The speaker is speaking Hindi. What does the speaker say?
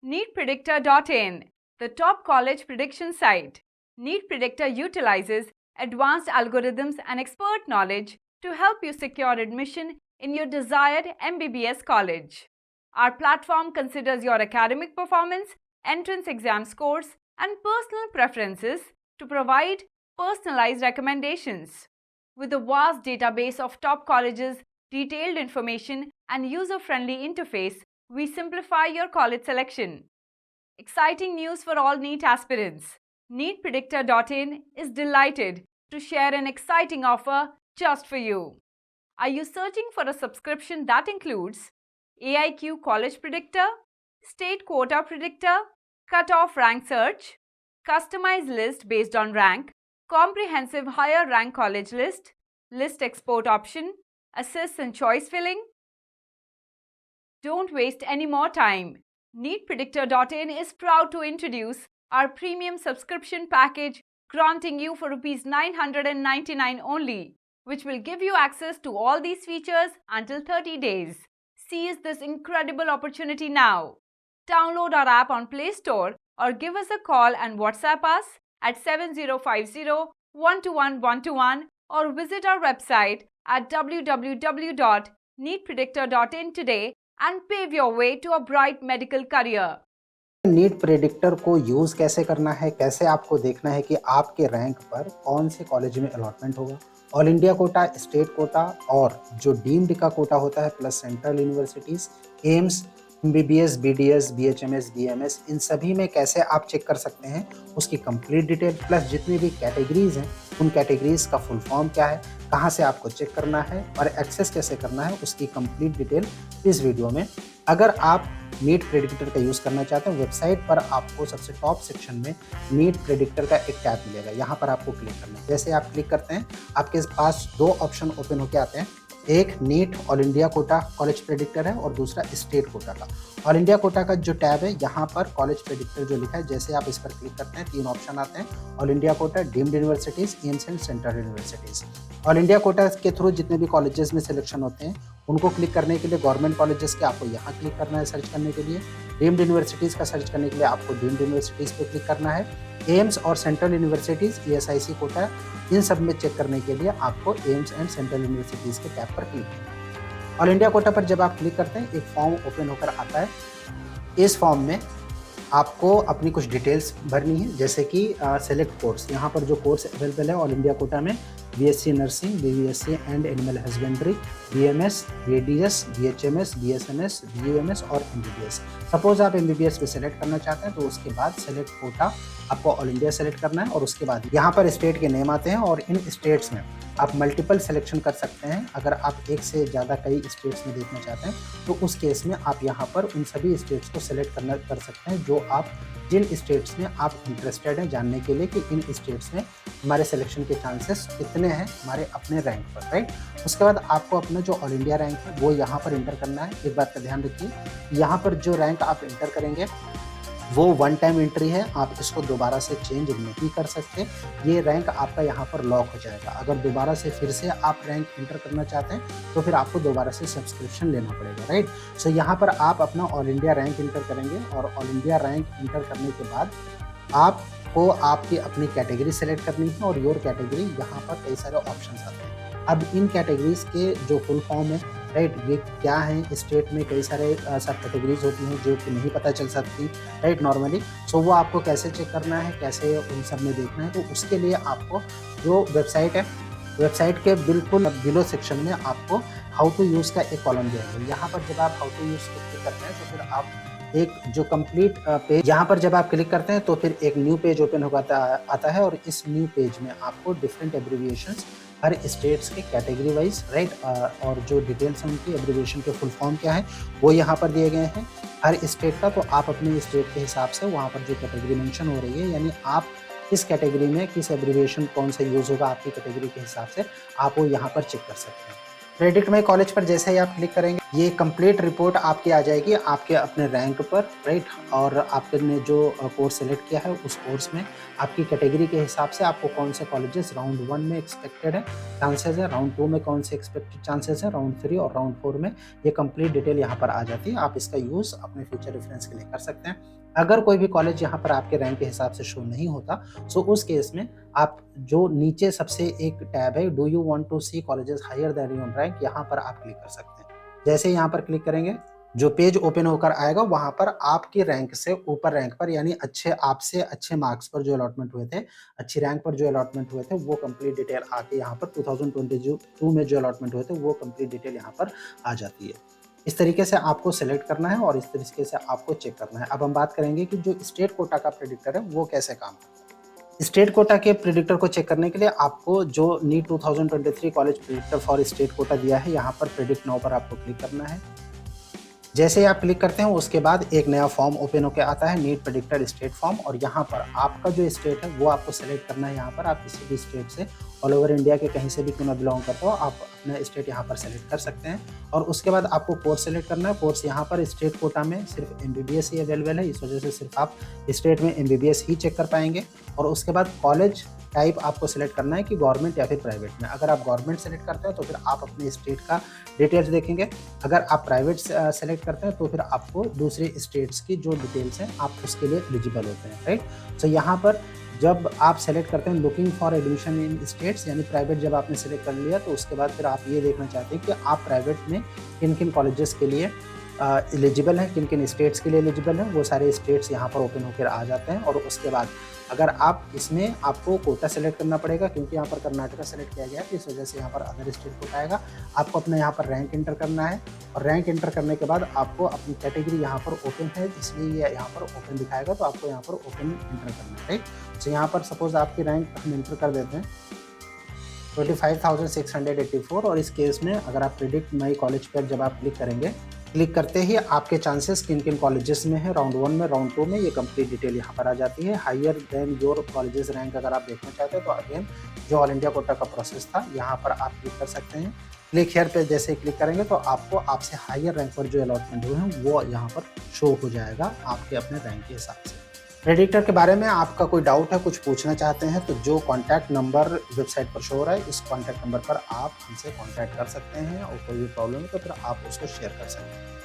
NeetPredictor.in, the top college prediction site. Neet Predictor utilizes advanced algorithms and expert knowledge to help you secure admission in your desired MBBS college. Our platform considers your academic performance, entrance exam scores, and personal preferences to provide personalized recommendations. With a vast database of top colleges, detailed information, and user-friendly interface, we simplify your college selection. Exciting news for all NEET aspirants. NeetPredictor.in is delighted to share an exciting offer just for you. Are you searching for a subscription that includes AIQ College Predictor, State Quota Predictor, Cut-off Rank Search, Customized List based on rank, Comprehensive Higher Rank College List, List Export Option, Assist and Choice Filling? Don't waste any more time. NeetPredictor.in is proud to introduce our premium subscription package granting you for Rs 999 only, which will give you access to all these features until 30 days. Seize this incredible opportunity now. Download our app on Play Store or give us a call and WhatsApp us at 7050-121-121 or visit our website at www.neetpredictor.in today and pave your way to a bright medical career. NEET predictor को यूज़ कैसे करना है, कैसे आपको देखना है कि आपके रैंक पर कौन से कॉलेज में अलॉटमेंट होगा। All India Kota, state quota और जो डीम्ड का कोटा होता है plus central universities, AIIMS, MBBS, BDS, BHMS, BMS, इन सभी में कैसे आप चेक कर सकते हैं उसकी कंप्लीट डिटेल प्लस जितनी भी कैटेगरीज हैं उन कैटेगरीज का फुल फॉर्म क्या है, कहाँ से आपको चेक करना है और एक्सेस कैसे करना है उसकी कंप्लीट डिटेल इस वीडियो में। अगर आप नीट प्रेडिक्टर का यूज़ करना चाहते हैं, वेबसाइट पर आपको सबसे टॉप सेक्शन में नीट प्रेडिक्टर का एक टैब मिलेगा, यहाँ पर आपको क्लिक करना है। जैसे आप क्लिक करते हैं आपके पास दो ऑप्शन ओपन होकर आते हैं, एक NEET all India quota college predictor है और दूसरा स्टेट कोटा का। ऑल इंडिया कोटा का जो टैब है यहाँ पर कॉलेज प्रेडिक्टर जो लिखा है, जैसे आप इस पर क्लिक करते हैं तीन ऑप्शन आते हैं, all India Kota, deemed universities, AIIMS and central universities. All India Kota के थ्रू जितने भी कॉलेजेस में सिलेक्शन होते हैं उनको क्लिक करने के लिए गवर्नमेंट कॉलेजेस के आपको यहाँ क्लिक करना है सर्च करने के लिए। डीम्ड यूनिवर्सिटीज़ का सर्च करने के लिए आपको डीम्ड यूनिवर्सिटीज़ पे क्लिक करना है। एम्स और सेंट्रल यूनिवर्सिटीज़, ESIC कोटा, इन सब में चेक करने के लिए आपको एम्स एंड सेंट्रल यूनिवर्सिटीज़ के टैब पर क्लिक करना है। ऑल इंडिया कोटा पर जब आप क्लिक करते हैं एक फॉर्म ओपन होकर आता है। इस फॉर्म में आपको अपनी कुछ डिटेल्स भरनी है, जैसे कि सेलेक्ट कोर्स। यहाँ पर जो कोर्स अवेलेबल है ऑल इंडिया कोटा में BSc nursing, BVSc and animal husbandry, BMS, BDS, BHMS, BSMS, BUMS और MBBS। सपोज आप MBBS पे सेलेक्ट करना चाहते हैं तो उसके बाद सेलेक्ट कोटा आपको ऑल इंडिया सेलेक्ट करना है और उसके बाद यहाँ पर स्टेट के नेम आते हैं और इन स्टेट्स में आप मल्टीपल सिलेक्शन कर सकते हैं। अगर आप एक से ज़्यादा कई स्टेट्स में देखना चाहते हैं तो उस केस में आप यहाँ पर उन सभी स्टेट्स को सेलेक्ट कर सकते हैं जो आप जिन स्टेट्स में आप इंटरेस्टेड हैं जानने के लिए कि इन स्टेट्स में हमारे सिलेक्शन के चांसेस कितने हैं हमारे अपने रैंक पर, राइट। उसके बाद आपको अपना जो ऑल इंडिया रैंक है वो यहाँ पर इंटर करना है। एक बात का ध्यान रखिए, यहाँ पर जो रैंक आप इंटर करेंगे वो वन टाइम एंट्री है, आप इसको दोबारा से चेंज नहीं कर सकते। ये रैंक आपका यहाँ पर लॉक हो जाएगा। अगर दोबारा से फिर से आप रैंक इंटर करना चाहते हैं तो फिर आपको दोबारा से सब्सक्रिप्शन लेना पड़ेगा, राइट। सो यहाँ पर आप अपना ऑल इंडिया रैंक इंटर करेंगे और ऑल इंडिया रैंक इंटर करने के बाद आपको आपकी अपनी कैटेगरी सेलेक्ट करनी है और योर कैटेगरी, यहाँ पर कई सारे ऑप्शन आते हैं। अब इन कैटेगरीज के जो फुल फॉर्म है, राइट, ये क्या है, स्टेट में कई सारे सब कैटेगरीज होती हैं जो कि नहीं पता चल सकती, राइट, नॉर्मली। सो वो आपको कैसे चेक करना है, कैसे उन सब में देखना है, तो उसके लिए आपको जो वेबसाइट है, वेबसाइट के बिल्कुल बिलो सेक्शन में आपको हाउ टू यूज़ का एक कॉलम दिया है। यहाँ पर जब आप हाउ टू यूज़ क्लिक करते हैं तो फिर आप एक जो कंप्लीट पेज, यहाँ पर जब आप क्लिक करते हैं तो फिर एक न्यू पेज ओपन होगा आता है और इस न्यू पेज में आपको डिफरेंट एब्रिविएशंस हर स्टेट्स के कैटेगरी वाइज, राइट, और जो डिटेल्स हैं उनकी एब्रिविएशन के फुल फॉर्म क्या है वो यहाँ पर दिए गए हैं हर स्टेट का। तो आप अपने स्टेट के हिसाब से वहाँ पर जो कैटेगरी मेंशन हो रही है, यानी आप किस कैटेगरी में किस एब्रिविएशन कौन सा यूज़ होगा आपकी कैटेगरी के हिसाब से, आप वो यहाँ पर चेक कर सकते हैं। प्रेडिक्ट माई कॉलेज पर जैसे ही आप क्लिक करेंगे, ये कंप्लीट रिपोर्ट आपकी आ जाएगी आपके अपने रैंक पर, राइट। और आपने जो कोर्स सेलेक्ट किया है उस कोर्स में आपकी कैटेगरी के हिसाब से आपको कौन से कॉलेजेस राउंड 1 में एक्सपेक्टेड है चांसेस है, राउंड 2 में कौन से एक्सपेक्टेड चांसेस है, राउंड 3 और राउंड 4 में ये कंप्लीट डिटेल यहाँ पर आ जाती है। आप इसका यूज़ अपने फ्यूचर रेफरेंस के लिए कर सकते हैं। अगर कोई भी कॉलेज यहाँ पर आपके रैंक के हिसाब से शो नहीं होता, सो उस केस में आप जो नीचे सबसे एक टैब है, do you want to see colleges higher than your rank, यहाँ पर आप क्लिक कर सकते हैं। जैसे यहाँ पर क्लिक करेंगे, जो पेज ओपन होकर आएगा वहाँ पर आपकी रैंक से ऊपर रैंक पर, यानी आपसे अच्छे मार्क्स पर जो अलॉटमेंट हुए थे, अच्छी रैंक पर जो अलॉटमेंट हुए थे, वो कंप्लीट डिटेल आके यहाँ पर 2022 में जो अलॉटमेंट हुए थे वो कंप्लीट डिटेल यहाँ पर आ जाती है। इस तरीके से आपको सेलेक्ट करना है और इस तरीके से आपको चेक करना है। अब हम बात करेंगे कि जो स्टेट कोटा का प्रेडिक्टर है वो कैसे काम करता है। स्टेट कोटा के प्रेडिक्टर को चेक करने के लिए आपको जो NEET 2023 college predictor for state quota दिया है, यहाँ पर प्रेडिक्ट नाउ पर आपको क्लिक करना है। जैसे ही आप क्लिक करते हैं उसके बाद एक नया फॉर्म ओपन होकर आता है, नीट प्रेडिक्टर स्टेट फॉर्म, और यहाँ पर आपका जो स्टेट है वो आपको सेलेक्ट करना है। यहाँ पर आप किसी भी स्टेट से ऑल ओवर इंडिया के कहीं से भी क्यों ना बिलोंग करते हो, आप अपना स्टेट यहाँ पर सेलेक्ट कर सकते हैं। और उसके बाद आपको कोर्स सेलेक्ट करना है। कोर्स यहाँ पर स्टेट कोटा में सिर्फ MBBS ही अवेलेबल है, इस वजह से सिर्फ आप स्टेट में MBBS ही चेक कर पाएंगे। और उसके बाद कॉलेज टाइप आपको सेलेक्ट करना है कि गवर्नमेंट या फिर प्राइवेट में। अगर आप गवर्नमेंट सेलेक्ट करते हैं तो फिर आप अपने स्टेट का डिटेल्स देखेंगे। अगर आप प्राइवेट सेलेक्ट करते हैं तो फिर आपको दूसरे स्टेट्स की जो डिटेल्स हैं आप उसके लिए एलिजिबल होते हैं, राइट। सो यहाँ पर जब आप सेलेक्ट करते हैं looking for admission in states, यानी प्राइवेट जब आपने सेलेक्ट कर लिया तो उसके बाद फिर आप ये देखना चाहते हैं कि आप प्राइवेट में किन किन कॉलेजेस के लिए एलिजिबल हैं, किन किन स्टेट्स के लिए एलिजिबल हैं, वो सारे स्टेट्स यहाँ पर ओपन होकर आ जाते हैं। और उसके बाद अगर आप इसमें आपको कोटा सेलेक्ट करना पड़ेगा, क्योंकि यहाँ पर कर्नाटका सेलेक्ट किया गया है, इस वजह से यहाँ पर अदर स्टेट कोटा आएगा। आपको अपना यहाँ पर रैंक एंटर करना है, और रैंक एंटर करने के बाद आपको अपनी कैटेगरी यहाँ पर ओपन है, इसलिए ये यहाँ पर ओपन दिखाएगा, तो आपको यहाँ पर ओपन एंटर करना है, राइट। तो यहाँ पर सपोज आपकी रैंक हम एंटर कर देते हैं 25,684, और इस केस में अगर आप प्रेडिक्ट माई कॉलेज पर जब आप क्लिक करेंगे, क्लिक करते ही आपके चांसेस किन किन कॉलेजेस में है, राउंड 1 में, राउंड 2 में, ये कंप्लीट डिटेल यहाँ पर आ जाती है। Higher than your colleges rank अगर आप देखना चाहते हैं तो अगेन जो ऑल इंडिया कोटा का प्रोसेस था यहाँ पर आप क्लिक कर सकते हैं। क्लिक हेयर पे जैसे क्लिक करेंगे तो आपको आपसे हायर रैंक पर जो अलॉटमेंट हुए हैं वो यहाँ पर शो हो जाएगा आपके अपने रैंक के हिसाब से। प्रेडिक्टर के बारे में आपका कोई डाउट है, कुछ पूछना चाहते हैं, तो जो कॉन्टैक्ट नंबर वेबसाइट पर शो हो रहा है, इस कॉन्टैक्ट नंबर पर आप हमसे कॉन्टैक्ट कर सकते हैं, और कोई भी प्रॉब्लम है तो फिर आप उसको शेयर कर सकते हैं।